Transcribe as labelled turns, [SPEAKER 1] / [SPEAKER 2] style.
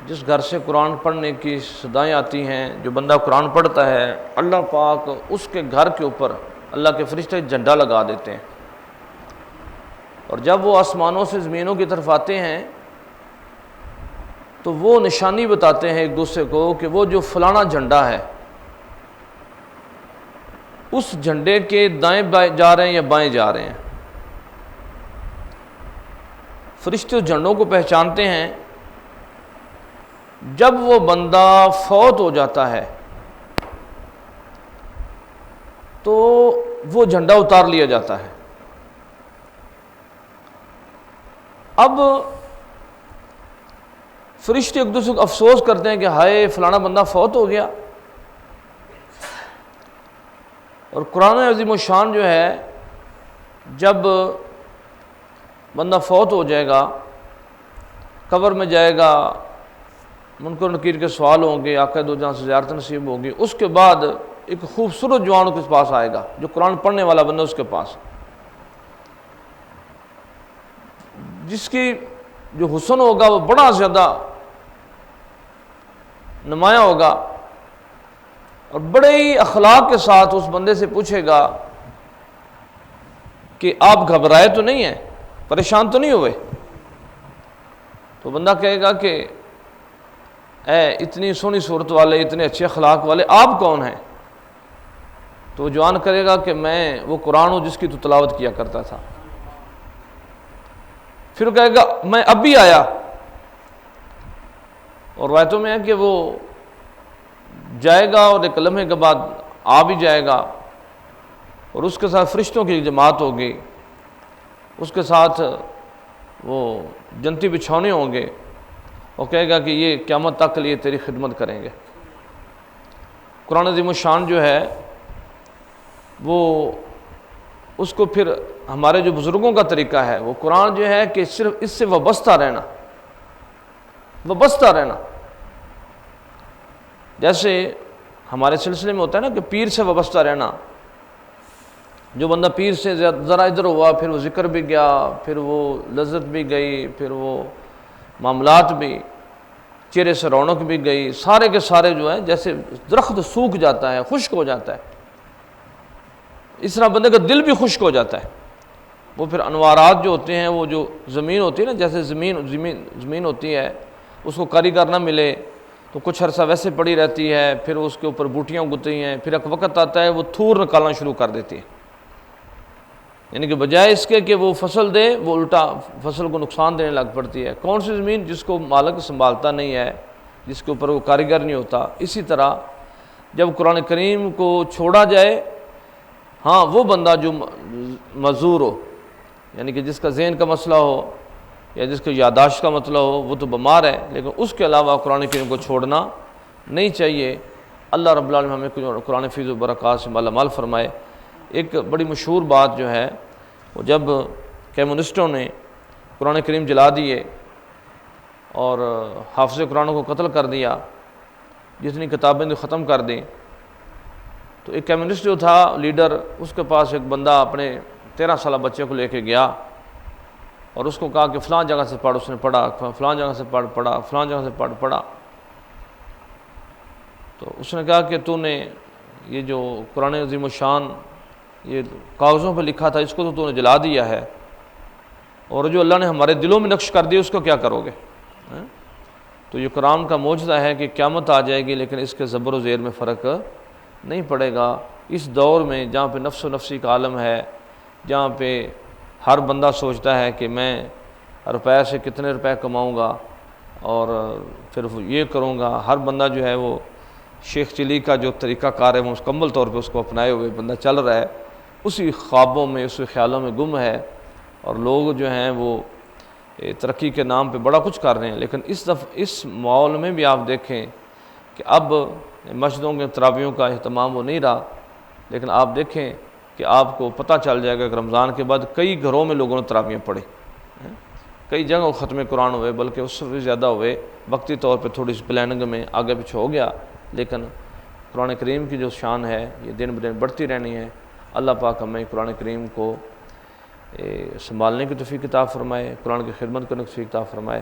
[SPEAKER 1] جس گھر سے قرآن پڑھنے کی صدائیں آتی ہیں، جو بندہ قرآن پڑھتا ہے، اللہ پاک اس کے گھر کے اوپر اللہ کے فرشتے جھنڈا لگا دیتے ہیں، اور جب وہ آسمانوں سے زمینوں کی طرف آتے ہیں تو وہ نشانی بتاتے ہیں ایک دوسرے کو کہ وہ جو فلانا جھنڈا ہے اس جھنڈے کے دائیں بائیں جا رہے ہیں یا بائیں جا رہے ہیں۔ فرشتے اس جھنڈوں کو پہچانتے ہیں۔ جب وہ بندہ فوت ہو جاتا ہے تو وہ جھنڈا اتار لیا جاتا ہے۔ اب فرشتے ایک دوسرے کو افسوس کرتے ہیں کہ ہائے فلانا بندہ فوت ہو گیا، اور قرآن عظیم الشان جو ہے جب بندہ فوت ہو جائے گا، قبر میں جائے گا، منکر و نکیر کے سوال ہوں گے، آقا دو جہاں سے زیارت نصیب ہوگی، اس کے بعد ایک خوبصورت جوان کے پاس آئے گا، جو قرآن پڑھنے والا بندہ اس کے پاس، جس کی جو حسن ہوگا وہ بڑا زیادہ نمایاں ہوگا، اور بڑے ہی اخلاق کے ساتھ اس بندے سے پوچھے گا کہ آپ گھبرائے تو نہیں ہیں، پریشان تو نہیں ہوئے؟ تو بندہ کہے گا کہ اے اتنی سونی صورت والے، اتنے اچھے اخلاق والے، آپ کون ہیں؟ تو وہ جوان کرے گا کہ میں وہ قرآن ہوں جس کی تو تلاوت کیا کرتا تھا۔ پھر کہے گا میں اب بھی آیا، اور روایتوں میں ہے کہ وہ جائے گا اور ایک لمحے کے بعد آ بھی جائے گا، اور اس کے ساتھ فرشتوں کی جماعت ہوگی، اس کے ساتھ وہ جنتی بچھونے ہوں گے، اور کہے گا کہ یہ قیامت تک کے لیے تیری خدمت کریں گے۔ قرآن عظیم الشان جو ہے وہ اس کو پھر ہمارے جو بزرگوں کا طریقہ ہے، وہ قرآن جو ہے کہ صرف اس سے وابستہ رہنا، جیسے ہمارے سلسلے میں ہوتا ہے نا کہ پیر سے وابستہ رہنا، جو بندہ پیر سے ذرا ادھر ہوا پھر وہ ذکر بھی گیا، پھر وہ لذت بھی گئی، پھر وہ معاملات بھی، چہرے سے رونق بھی گئی، سارے کے سارے جو ہیں جیسے درخت سوکھ جاتا ہے، خشک ہو جاتا ہے، اس طرح بندے کا دل بھی خشک ہو جاتا ہے۔ وہ پھر انوارات جو ہوتے ہیں، وہ جو زمین ہوتی ہے نا، جیسے زمین ہوتی ہے، اس کو کاریگر نہ ملے تو کچھ عرصہ ویسے پڑی رہتی ہے، پھر اس کے اوپر بوٹیاں اگتی ہیں، پھر ایک وقت آتا ہے وہ تھور نکالنا شروع کر دیتی ہے، یعنی کہ بجائے اس کے کہ وہ فصل دے، وہ الٹا فصل کو نقصان دینے لگ پڑتی ہے۔ کون سی زمین؟ جس کو مالک سنبھالتا نہیں ہے، جس کے اوپر وہ کاریگر نہیں ہوتا۔ اسی طرح جب قرآن کریم کو چھوڑا جائے، ہاں وہ بندہ جو معذور ہو، یعنی کہ جس کا ذہن کا مسئلہ ہو یا جس کا یادداشت کا مسئلہ ہو، وہ تو بیمار ہے، لیکن اس کے علاوہ قرآن کریم کو چھوڑنا نہیں چاہیے۔ اللہ رب العالمین ہمیں قرآن فیض و برکات سے مالا مال فرمائے۔ ایک بڑی مشہور بات جو ہے، وہ جب کمیونسٹوں نے قرآن کریم جلا دیے اور حافظ قرآن کو قتل کر دیا، جتنی کتابیں ختم کر دیں، تو ایک کمیونسٹ جو تھا لیڈر، اس کے پاس ایک بندہ اپنے 13 سالہ بچے کو لے کے گیا اور اس کو کہا کہ فلاں جگہ سے پڑھ، اس نے پڑھا، فلاں جگہ سے پڑھا، فلاں جگہ سے پڑھا، تو اس نے کہا کہ تو نے یہ جو قرآن عظیم الشان یہ کاغذوں پہ لکھا تھا، اس کو تو نے جلا دیا ہے، اور جو اللہ نے ہمارے دلوں میں نقش کر دیا اس کو کیا کرو گے؟ تو یہ قرآن کا معجزہ ہے کہ قیامت آ جائے گی لیکن اس کے زبر و زیر میں فرق نہیں پڑے گا۔ اس دور میں جہاں پہ نفس و نفسی کا عالم ہے، جہاں پہ ہر بندہ سوچتا ہے کہ میں روپے سے کتنے روپے کماؤں گا اور پھر یہ کروں گا، ہر بندہ جو ہے وہ شیخ چلی کا جو طریقہ کار ہے وہ مکمل طور پہ اس کو اپنائے ہوئے بندہ چل رہا ہے، اسی خوابوں میں، اسی خیالوں میں گم ہے، اور لوگ جو ہیں وہ ترقی کے نام پہ بڑا کچھ کر رہے ہیں۔ لیکن اس ماحول میں بھی آپ دیکھیں کہ اب مسجدوں کے تراویحوں کا اہتمام وہ نہیں رہا، لیکن آپ دیکھیں کہ آپ کو پتہ چل جائے گا کہ رمضان کے بعد کئی گھروں میں لوگوں نے تراویح پڑھی، کئی جگہوں ختم قرآن ہوئے، بلکہ اس سے بھی زیادہ ہوئے، وقتی طور پہ تھوڑی سی پلاننگ میں آگے پیچھے ہو گیا، لیکن قرآن کریم کی جو شان ہے یہ دن بدن بڑھتی رہنی ہے۔ اللہ پاک ہمیں قرآن کریم کو سنبھالنے کی توفیق عطا فرمائے، قرآن کی خدمت کرنے کی توفیق عطا فرمائے۔